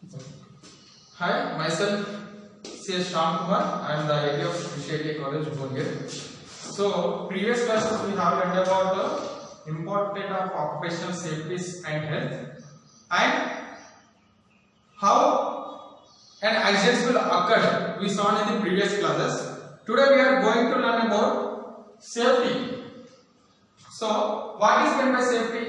Hi, myself C.S. Shyam Kumar. I am the head of Specialty College, Bhongir. So, previous classes we have learned about the importance of occupational safety and health, and how an accident will occur. We saw in the previous classes. Today we are going to learn about safety. So, what is meant by safety?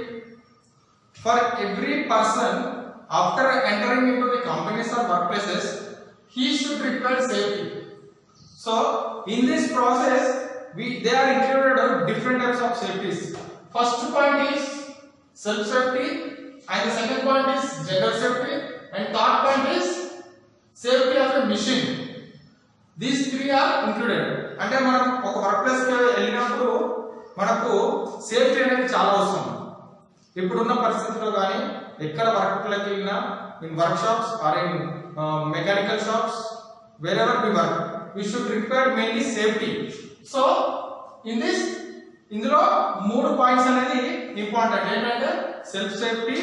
For every person, after entering into the companies or workplaces, he should require safety. So, in this process, they are included different types of safeties. First point is self-safety, and the second point is general safety, and third point is safety of a machine. These three are included. అంటే మనం ఒక work place కి వెళ్ళినప్పుడు మనకు safety అనేది చాలా అవసరం. ఇప్పుడున్న పరిస్థితుల్లో కానీ ఎక్కడ వర్క్లకు వెళ్ళినా, in workshops or in mechanical shops, wherever we work, we should require mainly safety. So in this ఇందులో మూడు పాయింట్స్ అనేది ఇంపార్టెంట్. ఏంటంటే self safety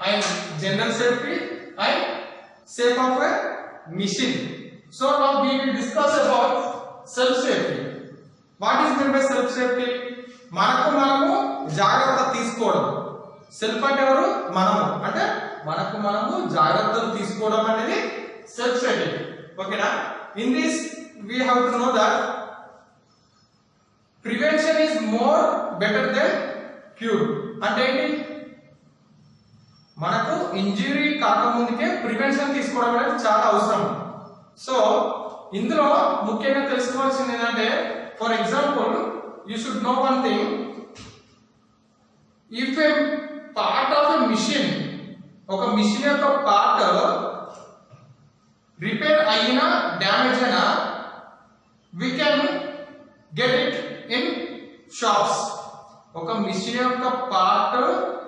and general safety and safe of a machine. So now we will discuss about self safety. What is mean by self safety? మనము జాగ్రత్త తీసుకోవడం. Self అంటే ఎవరు? మనము. అంటే మనము జాగ్రత్తలు తీసుకోవడం అనేది సెల్ఫ్ సేఫ్టీ. ఓకేనా? In this we have to know that prevention is more better then cure. అంటే ఏంటి? మనకు ఇంజురీ కాకముందుకే ప్రివెన్షన్ తీసుకోవడం అనేది చాలా అవసరం. సో ఇందులో ముఖ్యంగా తెలుసుకోవాల్సింది ఏంటంటే, for example you should know one thing. If a part of a machine, ఒక మిషన్ యొక్క పార్ట్ రిపేర్ అయినా డ్యామేజ్ అయినా, we can get it in shops. ఒక మిషన్ యొక్క పార్ట్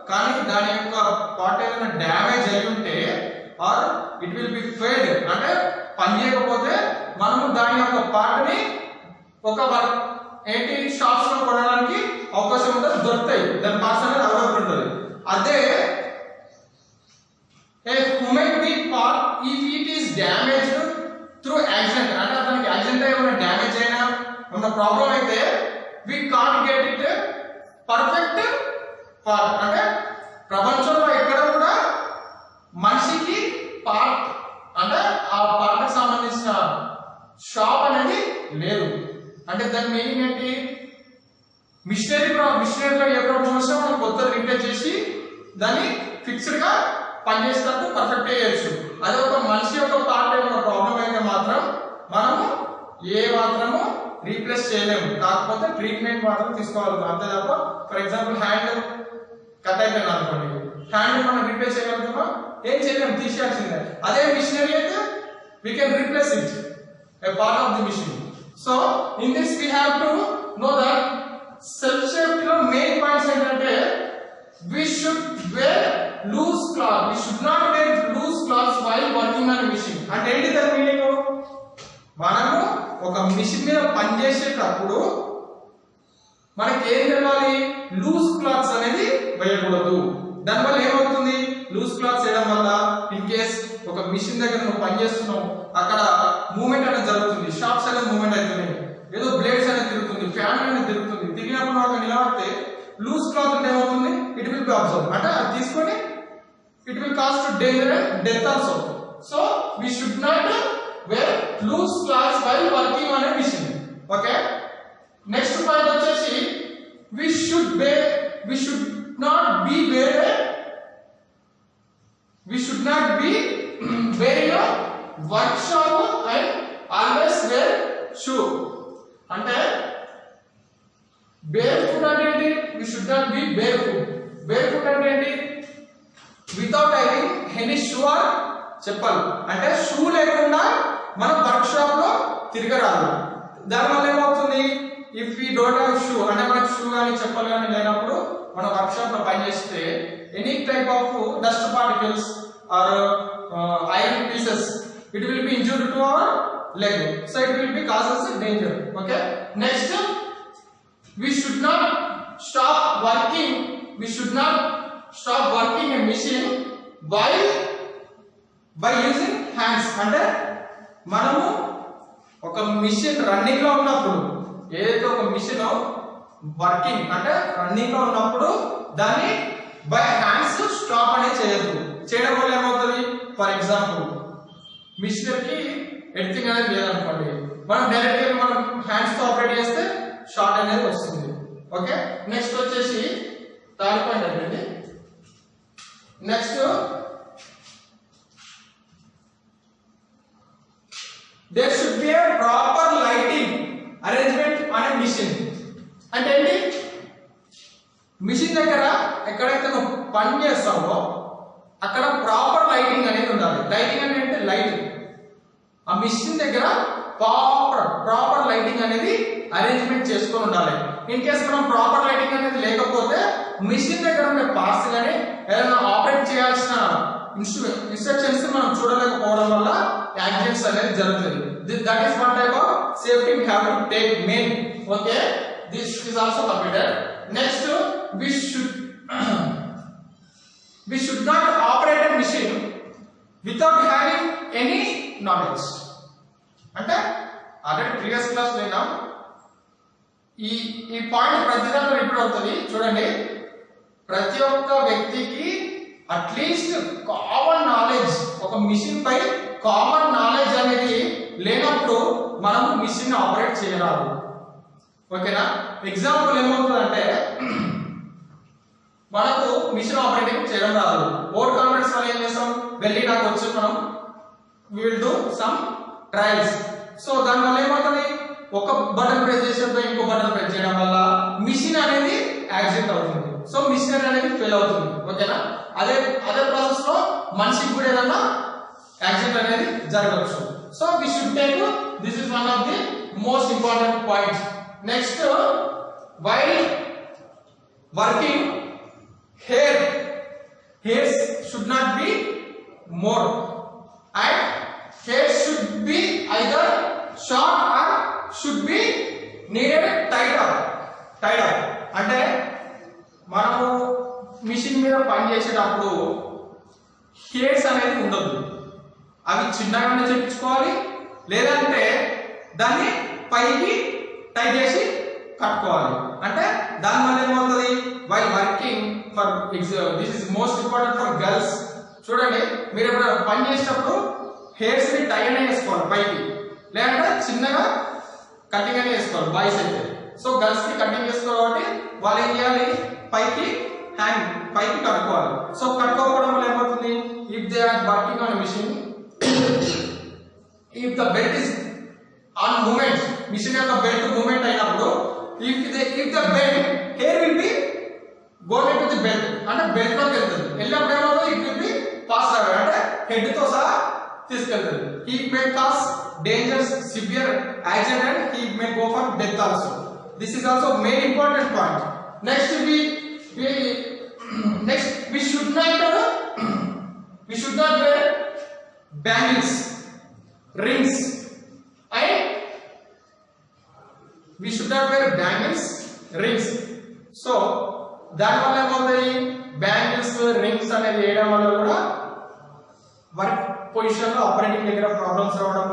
కానీ దాని యొక్క పార్ట్ ఏదైనా డ్యామేజ్ అయి ఉంటే, or it will be failed, అంటే పని చేయకపోతే మనము దాని యొక్క పార్ట్ ని ఒక షాప్స్ లో కొనడానికి అవకాశం ఉంటుంది, దొరుకుతాయి. దాని పార్ట్స్ అనేది అవైలబుల్ ఉంటుంది. అదే a human being part, if it is damaged through accident, అంటే దానికి యాక్సిడెంట్ ఏమైనా డ్యామేజ్ అయినా ఉన్న ప్రాబ్లం అయితే, we can't get it perfect part. అంటే ప్రపంచంలో ఎక్కడ కూడా మనిషికి పార్ట్ అంటే ఆ పార్ట్ కి సంబంధించిన షాప్ అనేది లేదు. అంటే దాని మీనింగ్ ఏంటి? మిషనరీలో ఏ ప్రాబ్లం వస్తే మనం కొత్తది రిపేర్ చేసి దాన్ని ఫిక్స్డ్ గా పనిచేసేటట్టు పర్ఫెక్ట్ చేయొచ్చు. అదే ఒక మనిషి యొక్క పార్ట్ ఏమైనా ప్రాబ్లం అయితే మాత్రం మనము మాత్రము రీప్లేస్ చేయలేము. కాకపోతే ట్రీట్మెంట్ మాత్రం తీసుకోగలుగుతాం, అంతే తప్ప. ఫర్ ఎగ్జాంపుల్ హ్యాండ్ కట్ అయిపోయింది అనుకోండి, హ్యాండ్ మనం రీప్లేస్ చేయగలుగుతామా? ఏం చేయలేము, తీసేయాల్సిందే. అదే మిషనరీ అయితే we can replace it, a part of the machine. So in this we have to know that self సేఫ్టీలో మెయిన్ పాయింట్స్ ఏంటంటే, we should wear loose cloth. We should not wear loose cloths while working on a machine. అంటే ఏంటి దాని meaning? మనము ఒక machine మీద పనిచేసేటప్పుడు మనకి ఏం తెలవాలి? లూజ్ క్లాత్స్ అనేది వేయకూడదు. దానివల్ల ఏమవుతుంది? లూజ్ క్లాత్స్ వేయడం వల్ల ఇన్ కేస్ ఒక మిషన్ దగ్గర నువ్వు పనిచేస్తున్నావు, అక్కడ మూవ్మెంట్ అనేది జరుగుతుంది, షాప్స్ అనేది మూవ్మెంట్ అవుతున్నాయి, ఏదో బ్లేడ్స్ అనేది తిరుగుతుంది, ఫ్యాన్ అనేది తిరుగుతుంది. తిరిగినప్పుడు ఒక నిలబడితే లూజ్ క్లాత్ అంటే ఏమవుతుంది? ఇట్ విల్ బి అబ్జర్వ్, అంటే అది తీసుకొని it will cause to danger and death also. So we should not wear loose clothes while working on a machine. Okay, next point వచ్చేసి we should not be wearing a workshop and always wear shoe. అంటే bare foot అంటే ఏంటి? We should not be bare foot. Bare foot అంటే ఏంటి? Without having any shoe or చెప్పల్. అంటే shoe లేకుండా మనం వర్క్ షాప్ లో తిరగరాదు. దానివల్ల ఏమవుతుంది? If we don't have shoe, అంటే మనకు షూ కానీ చెప్పల్ కానీ లేనప్పుడు మన వర్క్ షాప్ లో పనిచేస్తే any type of dust particles or iron pieces, it will be injured to our leg, so it will be causes a danger. Okay, next we should not stop working a machine while by using hands. అంటే మనము ఒక machine running లో ఉన్నప్పుడు, ఏదైతే ఒక machine working అంటే running లో ఉన్నప్పుడు దాన్ని బై హ్యాండ్స్ స్టాప్ అనేది చేయొద్దు. చేయడం వల్ల ఏమవుతుంది, ఫర్ ఎగ్జాంపుల్ మిషన్ కి ఎడిటింగ్ అనేది లేదనుకోండి, మనం డైరెక్ట్ గా మనం హ్యాండ్స్ తో ఆపరేట్ చేస్తే షార్ట్ అనేది వస్తుంది. ఓకే, నెక్స్ట్ వచ్చేసి థర్డ్ పాయింట్ ఏంటండి, next there should be a proper lighting arrangement on a machine. అంటే ఏంటి, మిషన్ దగ్గర ఎక్కడైతే నువ్వు పని చేస్తావో అక్కడ ప్రాపర్ లైటింగ్ అనేది ఉండాలి. లైటింగ్ అంటే ఏంటి, లైట్. ఆ మిషన్ దగ్గర ప్రాపర్ లైటింగ్ అనేది అరేంజ్మెంట్ చేసుకొని ఉండాలి. ఇన్ కేస్ మనం ప్రాపర్ లైటింగ్ అనేది లేకపోతే మిషన్ దగ్గర ఉండే పార్ట్స్ కానీ ఏదైనా ఆపరేట్ చేయాల్సిన ఇన్స్ట్రక్షన్స్ మనం చూడలేకపోవడం వల్ల యాక్సిడెంట్స్ అనేది జరుగుతుంది. That is one type of safety we have to take main. Okay, this is also completed. Next we should not operate a machine without having any knowledge. అంటే already previous class లో ఈ point ప్రతిదానిలో repeat అవుతుంది. చూడండి, ప్రతి ఒక్క వ్యక్తికి at least common knowledge, ఒక మిషన్ పై కామన్ నాలెడ్జ్ అనేది లేనప్పుడు మనం మిషన్ ఆపరేట్ చేయరాదు. ఓకేనా, ఎగ్జాంపుల్ ఏమవుతుందంటే మనకు మిషన్ ఆపరేటింగ్ చేయడం రాదు, ఓవర్ కాన్ఫిడెన్స్ వల్ల ఏం చేస్తాం, వెళ్ళి నాకు వచ్చి మనం will do some trials. So దానివల్ల ఏమవుతుంది, ఒక బటన్ ప్రెస్ చేసేటప్పుడు ఇంకో బటన్ ప్రెస్ చేయడం వల్ల మిషన్ అనేది యాక్సిడెంట్ అవుతుంది. సో మిషన్ అనేది ఫెయిల్ అవుతుంది. ఓకేనా, అదే ప్రాసెస్ లో మనిషికి కూడా ఏదన్నా యాక్సిడెంట్ అనేది జరగవచ్చు. So we should take, this is one of the most important point. Next, while working hairs should not be more and hair should be either short or should be needed tied up. అంటే మనము machine మీద పని చేసేటప్పుడు hairs అనేది ఉండదు, అవి చిన్నగానే చెప్పించుకోవాలి, లేదంటే దాన్ని పైకి టై చేసి కట్టుకోవాలి. అంటే దానివల్ల ఏమవుతుంది, while working for this is most important for girls. చూడండి, మీరు ఎప్పుడైనా పని చేసేటప్పుడు హెయిర్స్ ని టై అనే వేసుకోవాలి పైకి, లేదంటే చిన్నగా కటింగ్ అనే వేసుకోవాలి బాయ్స్ అయితే. సో గర్ల్స్ కి కటింగ్ వేసుకోవాలి కాబట్టి వాళ్ళు ఏం చేయాలి, పైకి పైకి కట్టుకోవాలి. సో కట్టుకోవడం వల్ల ఏమవుతుంది, if they are working on machine, if the belt is on moment, machine యొక్క బెల్ట్ మూమెంట్ అయినప్పుడు if the belt, hair will be going into the belt, అంటే బెల్ట్ లోకి వెళ్తుంది. వెళ్ళినప్పుడు ఏమవుతుంది, it will be pass away, అంటే head తో సహా తీసుకెళ్తుంది. He may cause dangerous severe accident and he may go for death also. This is also main important point. Next we should not wear bangles, rings, and we should not wear bangles, rings. So దాని వల్ల ఏమవుతాయి, bangles rings అనేది వేయడం వల్ల కూడా work position లో operating దగ్గర problems రావడం,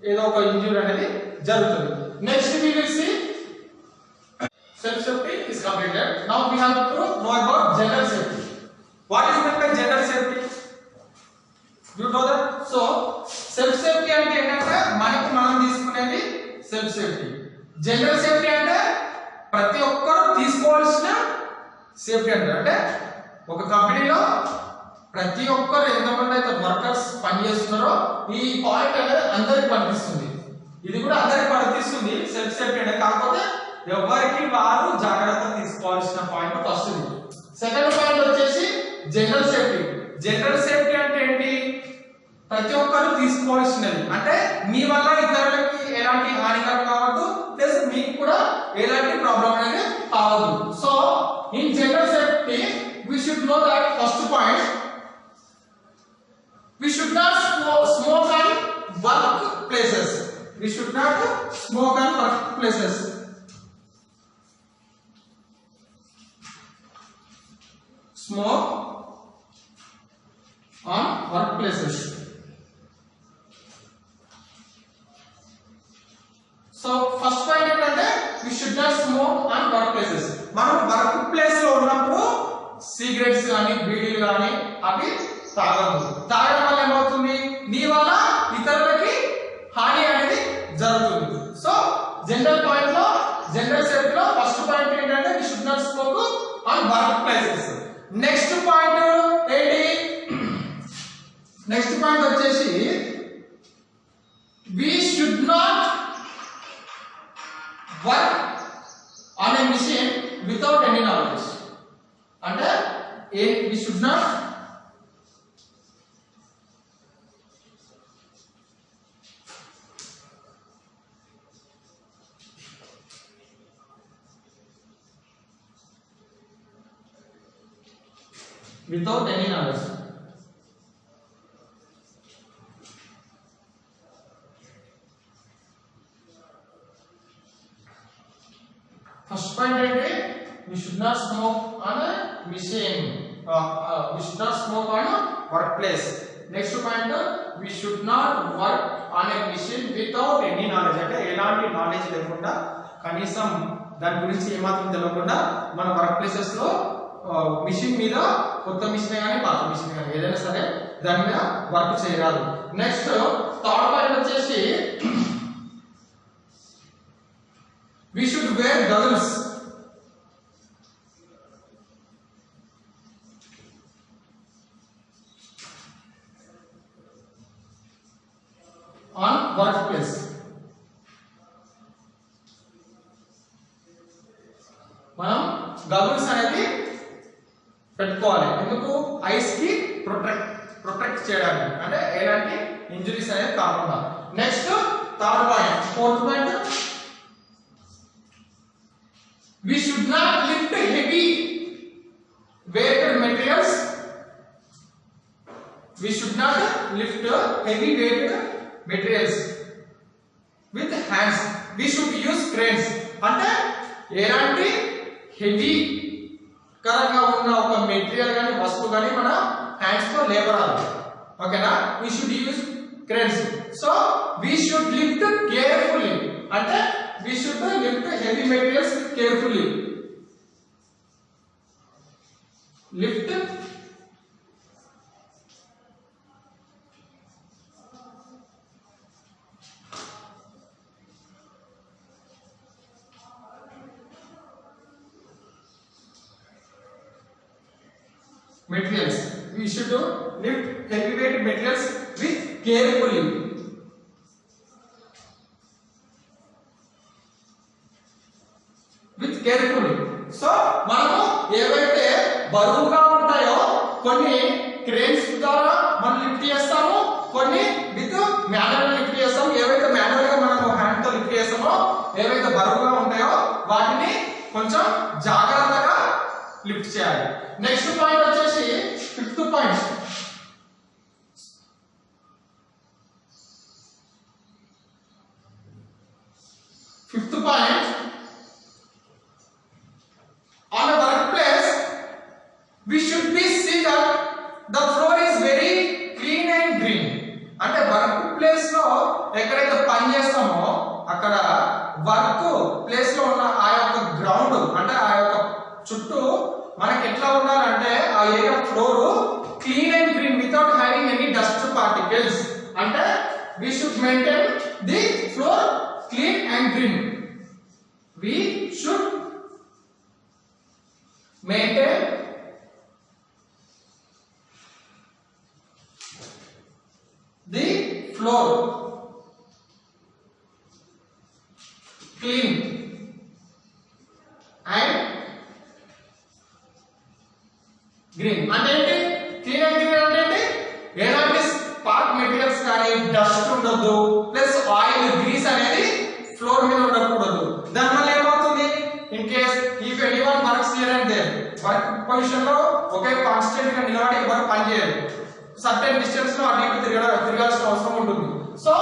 ఏదో ఒక ఇంజ్యూరీ అనేది జరుగుతుంది. Next we will see self safety is completed. Now we have to know about general safety. What is meant by general safety? You know that? So self safety అంటే ఏంటంటే మనకి మనం తీసుకునేది సెల్ఫ్ సేఫ్టీ. జనరల్ సేఫ్టీ అంటే ప్రతి ఒక్కరు తీసుకోవాల్సిన safety అంటే ఒక కంపెనీలో ప్రతి ఒక్కరు ఎంతమంది అయితే వర్కర్స్ పనిచేస్తున్నారో ఈ పాయింట్ అనేది అందరికి పనిపిస్తుంది. ఇది కూడా అందరికి పనిపిస్తుంది సెల్ఫ్ సేఫ్టీ అంటే, కాకపోతే ఎవరికి వారు జాగ్రత్త తీసుకోవాల్సిన పాయింట్ ఫస్ట్ ఇది. సెకండ్ పాయింట్ వచ్చేసి జనరల్ సేఫ్టీ. జనరల్ సేఫ్టీ అంటే ఏంటి, ప్రతి ఒక్కరు తీసుకోవాల్సినది, అంటే మీ వల్ల ఇతరులకి ఎలాంటి హానికరం కావద్దు, ప్లస్ మీకు కూడా ఎలాంటి ప్రాబ్లం అనేది కావద్దు. So in general safety we should know that first point, we should not smoke on work places. We should not smoke on work places. Smoke on work places. Coffee తాగదు. తాగడం వల్ల ఏమవుతుంది, నీ వల్ల ఇతరులకి హాని అనేది జరుగుతుంది. సో జనరల్ పాయింట్ లో, జనరల్ సేఫ్టీ లో ఫస్ట్ పాయింట్ ఏంటంటే we should not smoke on work places. Next point ఏంటి, నెక్స్ట్ పాయింట్ వచ్చేసి we should not work on a machine without any knowledge. అంటే we should not without any knowledge. First point ఏంటి, we should not smoke on a machine, we should not smoke on a workplace. Next point, we should not work on a machine without any knowledge. అంటే ఎలాంటి knowledge లేకుండా, కనీసం దాని గురించి ఏమాత్రం తెలియకుండా మన వర్క్ ప్లేసెస్ లో మిషన్ మీద, కొత్త మిషన్ కానీ పాత మిషన్ కానీ ఏదైనా సరే దాని మీద వర్క్ చేయరాదు. నెక్స్ట్ థర్డ్ పాయింట్ వచ్చేసి we should wear goggles on workplace. మనం గగుల్స్ అనేది పెట్టుకోవాలి. ఎందుకు, ఐస్ కి ప్రొటెక్ట్ చేయడానికి, అంటే ఎలాంటి ఇంజరీస్ అనేది కాకుండా. Next third point, fourth point, we should not lift heavy weighted materials. We should not lift heavy weighted materials with hands. We should use cranes. అంటే ఎలాంటి హెవీ కరంగా ఉన్న ఒక మెటీరియల్ కానీ వస్తువు కానీ మన హ్యాండ్స్ తో లేపరాదు. ఓకేనా, we should use cranes. So we should lift carefully. అంటే we should lift heavy materials carefully. Lift materials. We should lift heavyweight materials with carefully. With carefully. So మనము ఏవైతే బరువుగా ఉంటాయో కొన్ని క్రేన్స్ ద్వారా మనం లిఫ్ట్ చేస్తాము, కొన్ని విత్ మాన్యువల్ లిఫ్ట్ చేస్తాము. ఏవైతే మాన్యువల్ గా మనము హ్యాండ్ తో లిఫ్ట్ చేస్తామో, ఏవైతే బరువుగా ఉంటాయో వాటిని కొంచెం జాగ్రత్తగా లిఫ్ట్ చేయాలి. నెక్స్ట్ పాయింట్ వచ్చేసి fifth point, fifth point, on a workplace we should be see that the floor is very clean and green. అంటే వర్క్ ప్లేస్ లో ఎక్కడైతే పని చేస్తామో అక్కడ వర్క్ ప్లేస్ లో ఉన్న ఆ యొక్క గ్రౌండ్, అంటే ఆ యొక్క చుట్టూ మనకి ఎట్లా ఉండాలంటే ఆ area floor clean and green without having any dust particles. అంటే we should maintain the floor clean and green. We should maintain the floor clean and green. అంటే ఏంటి, క్లీన్ అండ్ గ్రీన్ అంటే ఏంటి, ఎలాంటి స్పార్క్ మెటీరియల్స్ కానీ dust ఉండదు, plus oil grease అనేది floor మీద ఉండకూడదు. దానివల్ల ఏమవుతుంది, in case if anyone works here and there, work position లో ఒకే కాన్స్టెంట్ గా నిలబడి ఎవరు పని చేయరు, సర్టెన్ డిస్టెన్స్ లో అటు ఇటు తిరగాల్సిన అవసరం ఉంటుంది. సో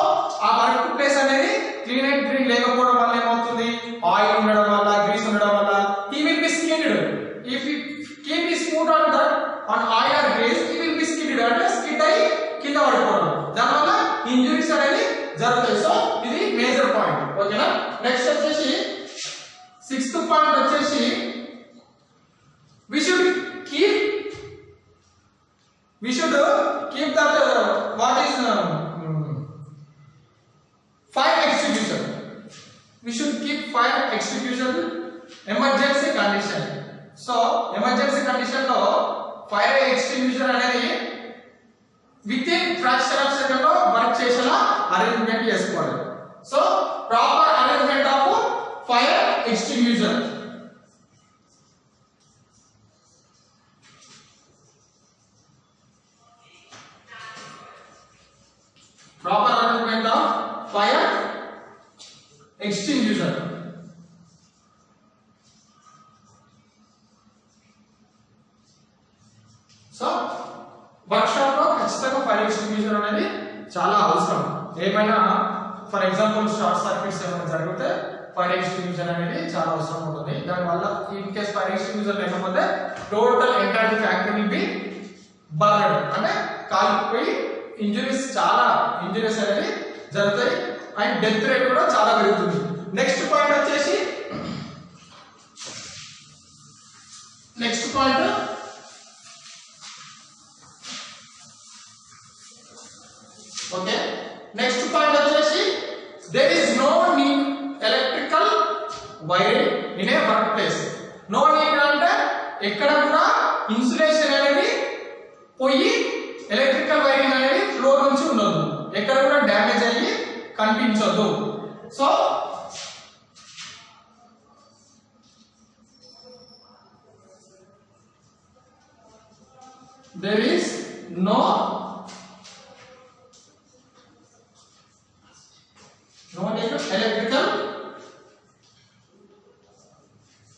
ఆ వర్క్ ప్లేస్ అనేది క్లీన్ అండ్ గ్రీన్ లేకపోవడం వల్ల ఏమవుతుంది, ఆయిల్ ఉండడం వల్ల, గ్రీస్ ఉండడం వల్ల he will be skidded. If he keep his foot on that on oil or grease, he will be skidded. అంటే స్కిడ్ అయ్యి కింద పడిపోవడం, దానివల్ల ఇంజురీస్ అనేది జరుగుతాయి. సో ఇది మేజర్ పాయింట్. ఓకేనా, నెక్స్ట్ వచ్చేసి సిక్స్త్ పాయింట్ వచ్చేసి we should keep we should keep that what is fire extinguisher. We should keep fire extinguisher emergency condition. So emergency condition lo fire extinguisher అనేది with in fraction of second లో work చేసేలా arrangement చేసుకోవాలి. So proper arrangement of fire extinguisher. Proper arrangement of fire extinguisher. So workshop లో ఖచ్చితంగా fire extinguisher అనేది చాలా అవసరం. ఏమైనా ఫర్ ఎగ్జాంపుల్ షార్ట్ సర్క్యూట్స్ ఏమైనా జరిగితే ఫైర్ ఎక్స్టింగ్విషర్ అనేది చాలా అవసరం ఉంటుంది. దానివల్ల ఇన్ కేస్ ఫైర్ ఎక్స్టింగ్విషర్ లేకపోతే total entire factory will be burned, అంటే కాలిపోయి చాలా ఇంజురీస్ అనేది జరుగుతాయి అండ్ డెత్ రేట్ కూడా చాలా పెరుగుతుంది. నెక్స్ట్ పాయింట్ వచ్చేసి ఓకే నెక్స్ట్ పాయింట్ వచ్చేసి there is no need electrical wiring in a work place. No need అంటే ఎక్కడ కూడా ఇన్సులేషన్ అనేది పోయి ఎలక్ట్రికల్ వైరింగ్ అనేది ఫ్లోర్ నుంచి ఉండదు, ఎక్కడ కూడా డ్యామేజ్ అయ్యి కనిపించదు. So there is no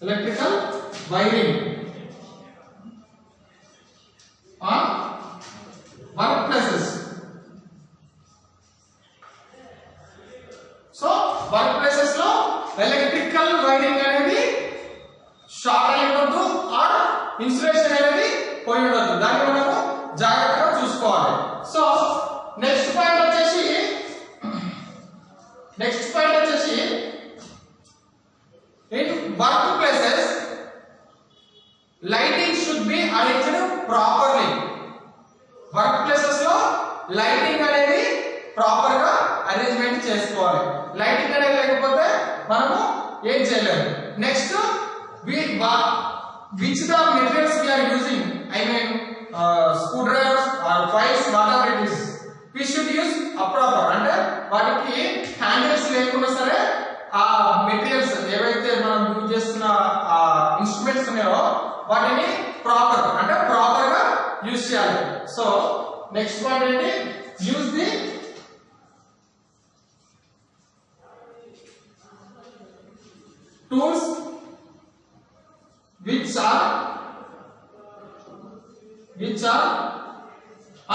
electrical wiring on workplaces. So work places లో ఎలక్ట్రికల్ వైరింగ్ అనేది షార్ట్ అయి ఉండదు ఆర్ ఇన్సులేషన్ అనేది పోయి ఉండదు, దాన్ని మనము జాగ్రత్తగా చూసుకోవాలి. సో నెక్స్ట్ పాయింట్ వచ్చేసి in work places lighting should be arranged properly. Work places లో లైటింగ్ అనేది ప్రాపర్ గా అరేంజ్మెంట్ చేసుకోవాలి. లైటింగ్ అనేది లేకపోతే మనము ఏం చేయలేము. Next which the materials we are using, I mean screwdrivers or files whatever it is, we should use improper, అంటే వాటికి హ్యాండిల్స్ లేకుండా సరే ఆ మెటీరియల్స్ ఏవైతే మనం యూజ్ చేస్తున్న ఇన్స్ట్రుమెంట్స్ ఉన్నాయో వాటిని ప్రాపర్ గా యూజ్ చేయాలి. సో నెక్స్ట్ పాయింట్ ఏంటి, use the tools which are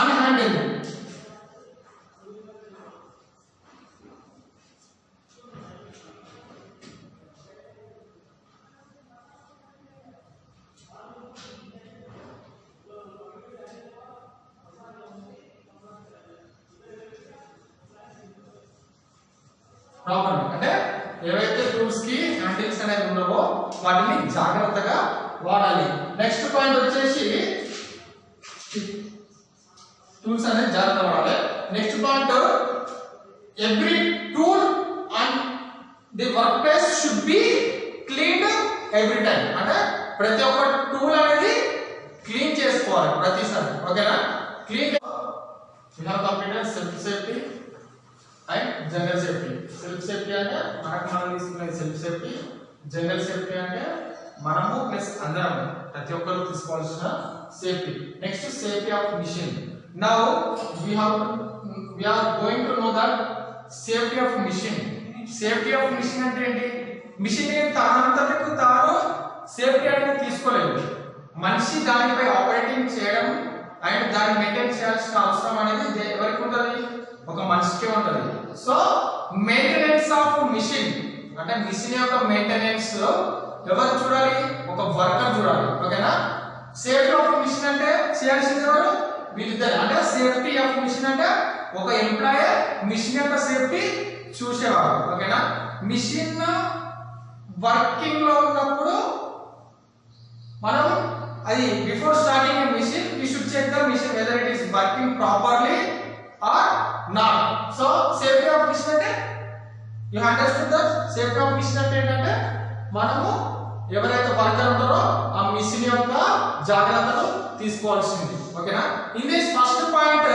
unhandled. Proper అంటే ఏవైతే టూల్స్ కి హ్యాండిల్స్ అనేవి ఉన్నావో వాటిని జాగ్రత్తగా వాడాలి. నెక్స్ట్ పాయింట్ వచ్చేసి టూల్స్ అనేది జాగ్రత్తగా వాడాలి. Next point every tool and the work place should be cleaned every time, అంటే ప్రతి ఒక్క టూల్ అనేది క్లీన్ చేసుకోవాలి ప్రతిసారి. ఓకేనా? Clean we have completed self safety and general safety. Self safety అంటే మనం తీసుకునే సెల్ఫ్ సేఫ్టీ, జనరల్ సేఫ్టీ అంటే మనము ప్లస్ అందరం ప్రతి ఒక్కరు తీసుకోవాల్సిన safety. Next safety of machine. Now we are going to know that safety of machine. Safety of machine అంటే ఏంటి? మిషన్ తానంతటకు తాను సేఫ్టీ అనేది తీసుకోలేదు, మనిషి దానిపై ఆపరేటింగ్ చేయడం అండ్ దాన్ని మెయింటైన్ చేయాల్సిన అవసరం అనేది ఎవరికి ఉంటుంది? ఒక మనిషికే ఉంటుంది. సో మెయింటెనెన్స్ ఆఫ్ మిషన్ అంటే మిషన్ యొక్క మెయింటెనెన్స్ ఎవరు చూడాలి? ఒక వర్కర్ చూడాలి. ఓకేనా? సేఫ్టీ ఆఫ్ మిషన్ అంటే చేయాల్సింది ఎవరు? వీళ్ళిద్దరు. అంటే సేఫ్టీ ఆఫ్ మిషన్ అంటే ఒక ఎంప్లాయర్ మిషన్ యొక్క సేఫ్టీ చూసేవాడు. ఓకేనా? మిషన్ వర్కింగ్ లో ఉన్నప్పుడు మనం అది before starting a machine we should check the machine whether it is working properly or not. So safety of machine అంటే you understood that safety of machine అంటే ఏంటంటే మనము ఎవరైతే వర్కర్ ఉంటారో ఆ మిషన్ యొక్క జాగ్రత్తలు తీసుకోవాల్సింది. ఓకేనా? In this first point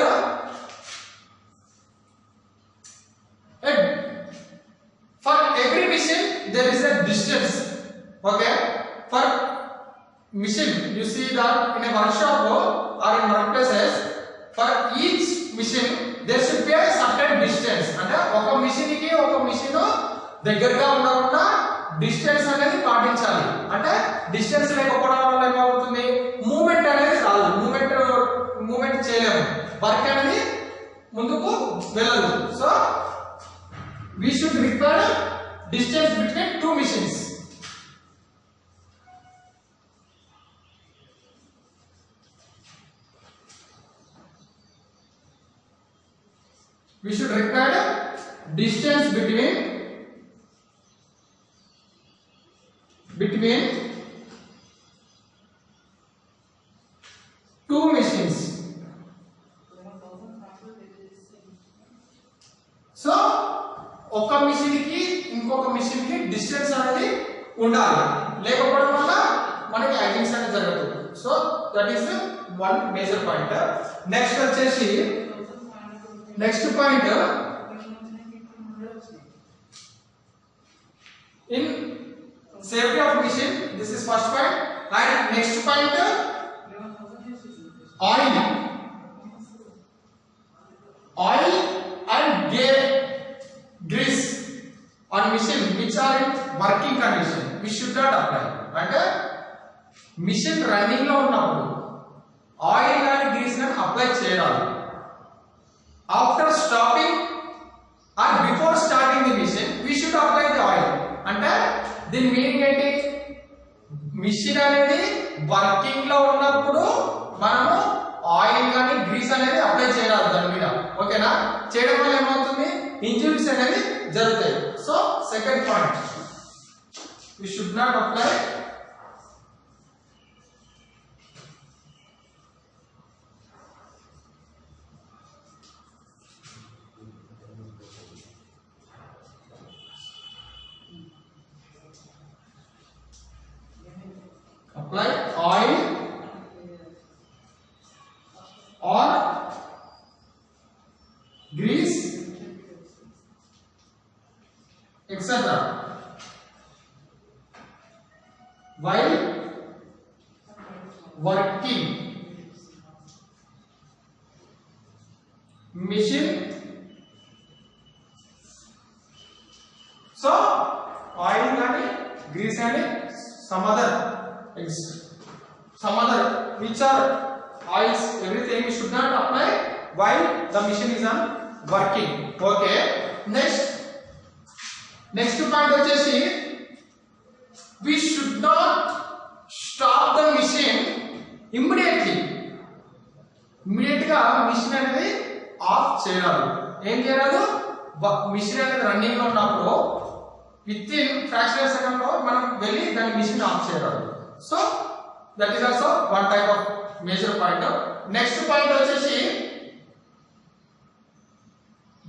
for every machine there is a distance. Okay, for machine you see that in a workshop or in workplaces for each machine there should be a certain distance. అంటే ఒక machine కి ఒక machine దగ్గరగా ఉండకుండా distance అనేది పాటించాలి. అంటే distance లేకపోవడం వల్ల ఏమవుతుంది, మూమెంట్ అనేది రాదు, మూమెంట్ చేయలేము, వర్క్ అనేది ముందుకు వెళ్ళదు. So we should require distance between two machines. We should require distance between two machines. So ఒక మిషన్ కి ఇంకొక మిషన్ కి డిస్టెన్స్ అనేది ఉండాలి, లేకపోవడం వల్ల మనకి యాక్సిడెంట్స్ అనేది జరుగుతుంది. So that is one major point. Next వచ్చేసి next point in safety of machine, this is first point. And next point oil and grease on machine which are in working condition we should not apply. అంటే machine running లో ఉన్నప్పుడు oil కానీ grease కానీ apply చేయాలి. After stopping or before starting the machine we should apply the oil. అంటే దీని meaning ఏంటి, machine అనేది వర్కింగ్ లో ఉన్నప్పుడు మనము ఆయిల్ కానీ గ్రీస్ అనేది అప్లై చేయాలి దాని మీద. ఓకేనా? చేయడం వల్ల ఏమవుతుంది, ఇంజురీస్ అనేది జరుగుతాయి. So second point, we should not apply oil or grease etc. while working machine. So oil and grease and some other which are oils, everything we should not apply while the machine is on working. Okay, next point వచ్చేసి we should not stop the machine immediately. గా machine అనేది of చేయాలి. ఏం చేయాలి, machine అనేది running లో ఉన్నప్పుడు with in fraction second లో మనం వెళ్ళి దాని మిషన్ ఆఫ్ చేయాలి. So that is also one type of major point. Next point వచ్చేసి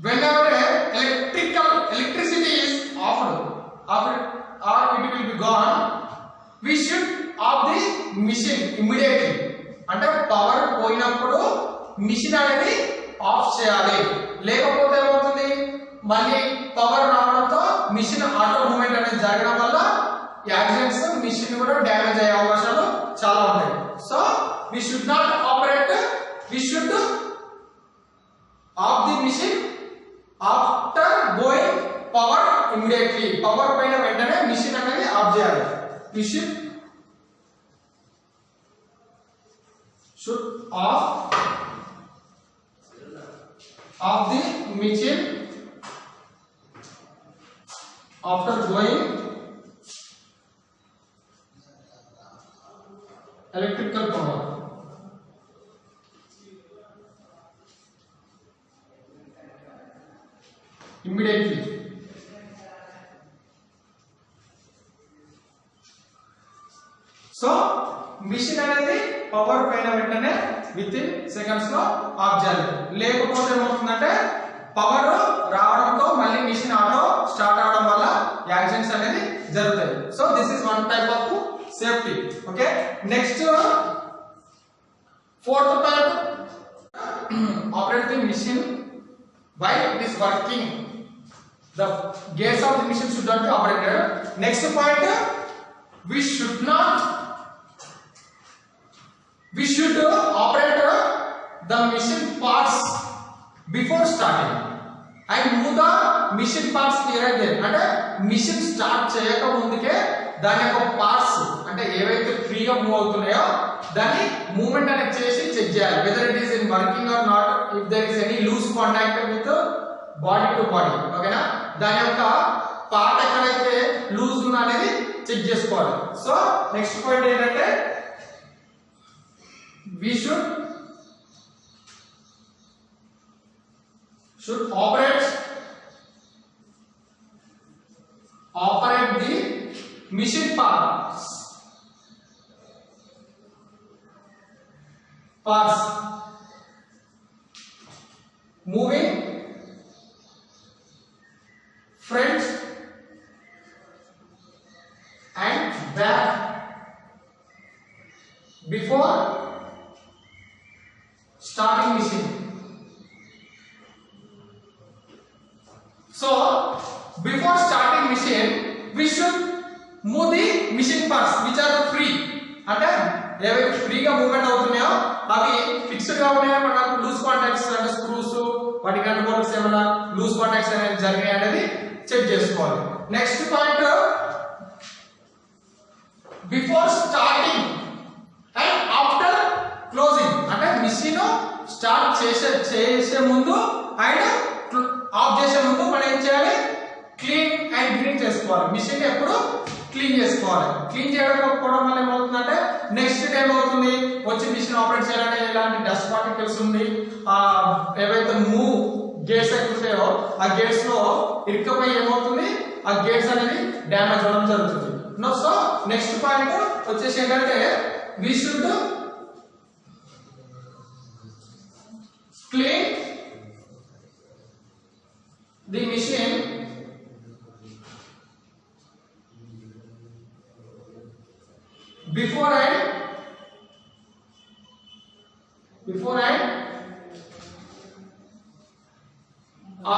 whenever electricity is offed or it will be gone, we should off the machine immediately. అంటే power పోయినప్పుడు machine అనేది of చేయాలి, లేకపోతే ఏమవుతుంది, మళ్ళీ power రావడంతో మిషన్ ఆటో మూవ్మెంట్ అనేది జరగడం వల్ల యాక్సిడెంట్స్, మిషన్ కూడా డ్యామేజ్ అయ్యే అవకాశాలు చాలా ఉంటాయి. So we should not operate, we should off the machine after going power immediately. Power పైన వెంటనే మిషన్ అనేది ఆఫ్ చేయాలి. we should off the machine after going electrical power. Immediately. So machine అనేది విత్ ఇన్ సెకండ్స్ లో of చేయాలి. లేకపోతే ఏమవుతుందంటే power రావడంతో మళ్ళీ మిషన్ ఆటో స్టార్ట్ అవడం వల్ల యాక్సిడెంట్స్ అనేది జరుగుతాయి. So this is one type of safety. Okay, next fourth point, operate the machine while it is working. The gears of the machine should not be operated. Next point, we should operate the machine parts before starting and move the machine parts here and there. అంటే machine start చేయక ముందుకే దాని యొక్క parts అంటే ఏవైతే ఫ్రీగా move అవుతున్నాయో దాన్ని మూవ్మెంట్ అనేది చేసి చెక్ చేయాలి, whether it is in working or not, if there is any loose contact with body to body. ఓకేనా, దాని యొక్క పార్ట్ ఎక్కడైతే లూజ్ ఉందో అనేది చెక్ చేసుకోవాలి. సో నెక్స్ట్ పాయింట్ ఏంటంటే we should operate the machine parts moving front and back before starting machine. So before starting machine we should move the machine parts which are free. అంటే ఏవైతే ఫ్రీగా movement అవుతున్నాయో అవి fixed గా ఉన్నాయో మనకు loose contacts అంటే స్క్రూస్ వాటి కంట్రోల్స్ ఏమైనా లూజ్ కాంటాక్ట్స్ అనేది జరిగాయి అనేది చెక్ చేసుకోవాలి. Next point, before starting and after closing. అంటే మిషన్ స్టార్ట్ చేసే ముందు అండ్ ఆఫ్ చేసే ముందు మనం ఏం చేయాలి, క్లీన్ అండ్ గ్రీన్ చేసుకోవాలి. మిషన్ ఎప్పుడు క్లీన్ చేసుకోవాలి. క్లీన్ చేయకపోవడం వల్ల ఏమవుతుందంటే నెక్స్ట్ టైం అవుతుంది వచ్చి మిషన్ ఆపరేట్ చేయాలంటే ఇలాంటి డస్ట్ పార్టికల్స్ ఉంది, ఏవైతే మూవ్ గేట్స్ ఎక్కుతాయో ఆ గేట్స్ లో ఇరుక్కుపోయి ఏమవుతుంది ఆ గేట్స్ అనేది డ్యామేజ్ అవ్వడం జరుగుతుంది. సో నెక్స్ట్ పాయింట్ వచ్చేసి ఏంటంటే we should clean the machine before and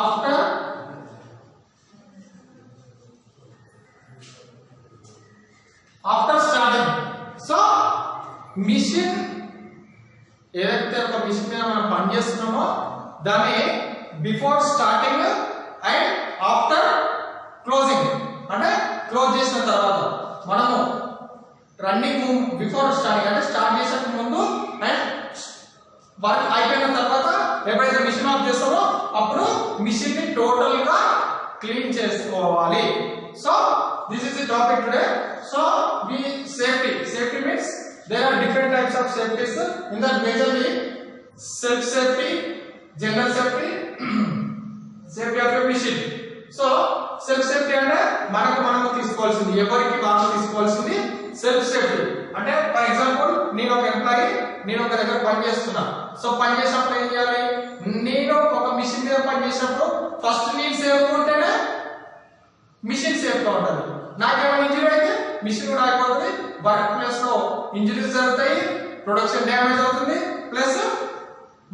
after starting. So machine ఏదైతే ఒక మిషన్ మీద మనం పని చేస్తున్నామో దాన్ని before starting and after closing అంటే క్లోజ్ చేసిన తర్వాత మనము రన్నింగ్ బిఫోర్ స్టార్టింగ్ అంటే స్టార్ట్ చేసే ముందు అండ్ వర్క్ అయిపోయిన తర్వాత ఎప్పుడైతే మిషన్ ఆఫ్ చేస్తామో అప్పుడు మిషన్ ని టోటల్ గా క్లీన్ చేసుకోవాలి. So this is the topic today. So we safety means there are different types of safeties. In that majorly self safety, general safety, safety of a machine. So self safety అంటే మనకు తీసుకోవాల్సింది, ఎవరికి వాళ్ళు తీసుకోవాల్సింది self safety. అంటే for example నేను ఒక employee, నేను ఒక దగ్గర పని చేస్తున్నా. సో పని చేసినప్పుడు ఏం చేయాలి, నేను ఒక మిషన్ మీద పని చేసినప్పుడు ఫస్ట్ నేను సేఫ్గా ఉంటేనే మిషన్ సేఫ్గా ఉంటుంది. నాకేమైనా ఇంజరీ అయితే మిషన్ కూడా అయిపోతుంది, వర్క్ ప్లేస్ లో ఇంజరీస్ జరుగుతాయి, ప్రొడక్షన్ డ్యామేజ్ అవుతుంది, ప్లస్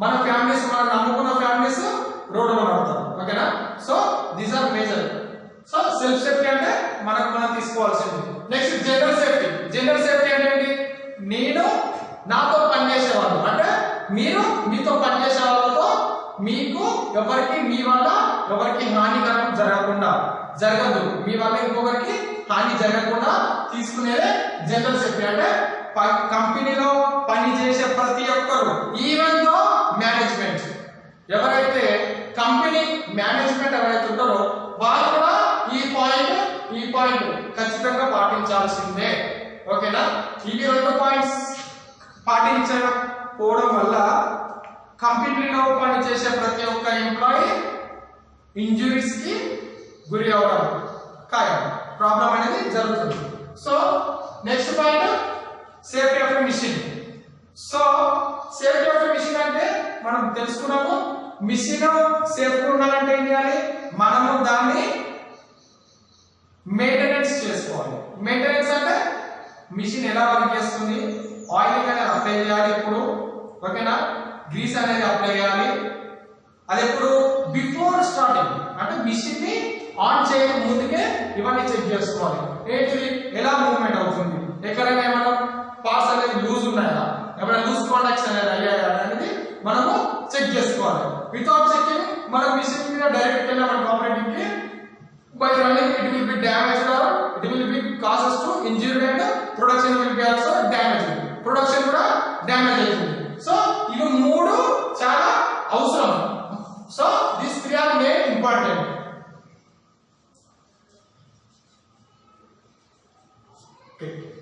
మన ఫ్యామిలీస్ మనం నమ్ముకున్న ఫ్యామిలీస్ రోడ్డులో పడతారు. ఓకేనా, so these are major. So self safety అంటే మనం తీసుకోవాల్సింది. Next general safety. General safety అంటే ఏంటి, నేను నాతో పనిచేసే వాళ్ళు అంటే మీరు మీతో పనిచేసే వాళ్ళతో మీకు ఎవరికి మీ వల్ల ఎవరికి హానికరం జరగదు, మీ వల్ల ఇంకొకరికి హాని జరగకుండా తీసుకునేదే జనరల్ సేఫ్టీ. అంటే కంపెనీలో పని చేసే ప్రతి ఒక్కరు, ఈవెన్ దో మేనేజ్మెంట్, ఎవరైతే కంపెనీ మేనేజ్మెంట్ ఎవరైతే ఉంటారో వాళ్ళు కూడా ఈ పాయింట్ ఖచ్చితంగా పాటించాల్సిందే. ఓకేనా, ఇవి రెండు పాయింట్స్ పాటించకపోవడం వల్ల కంపెనీలో పని చేసే ప్రతి ఒక్క ఎంప్లాయీ ఇంజురీస్ కి గురి అవడం ఖాయం, ప్రాబ్లం అనేది జరుగుతుంది. So next point safety of machine. So safety of machine అంటే మనం తెలుసుకున్నాము. మిషన్ సేఫ్గా ఉండాలంటే ఏం చేయాలి, మనము దాన్ని మెయింటెనెన్స్ చేసుకోవాలి. మెయింటెనెన్స్ అంటే మిషన్ ఎలా వర్క్ చేస్తుంది, ఆయిల్ అనేది అప్లై చేయాలి ఇప్పుడు, ఓకేనా, గ్రీస్ అనేది అప్లై చేయాలి. అది ఎప్పుడు బిఫోర్ స్టార్టింగ్ అంటే మిషన్ ని ఆన్ చేయక ముందుకే ఇవన్నీ చెక్ చేసుకోవాలి. ఏంటిది, ఎలా మూవ్మెంట్ అవుతుంది, ఎక్కడైనా ఏమైనా పార్ట్స్ అనేది లూజ్ ఉన్నాయా, ఏమైనా లూజ్ కాంటాక్ట్స్ అనేది అయ్యాయా అనేది మనము చెక్ చేసుకోవాలి. వితౌట్ చెకింగ్ మనం మిషన్ మీద డైరెక్ట్ వెళ్ళామని ఆపరేటింగ్ కి by running it will be damaged or it will be causes to injury and production will be also damaged. Production కూడా డ్యామేజ్ అవుతుంది. సో ఇవి మూడు చాలా అవసరం. So these three are main important. Okay.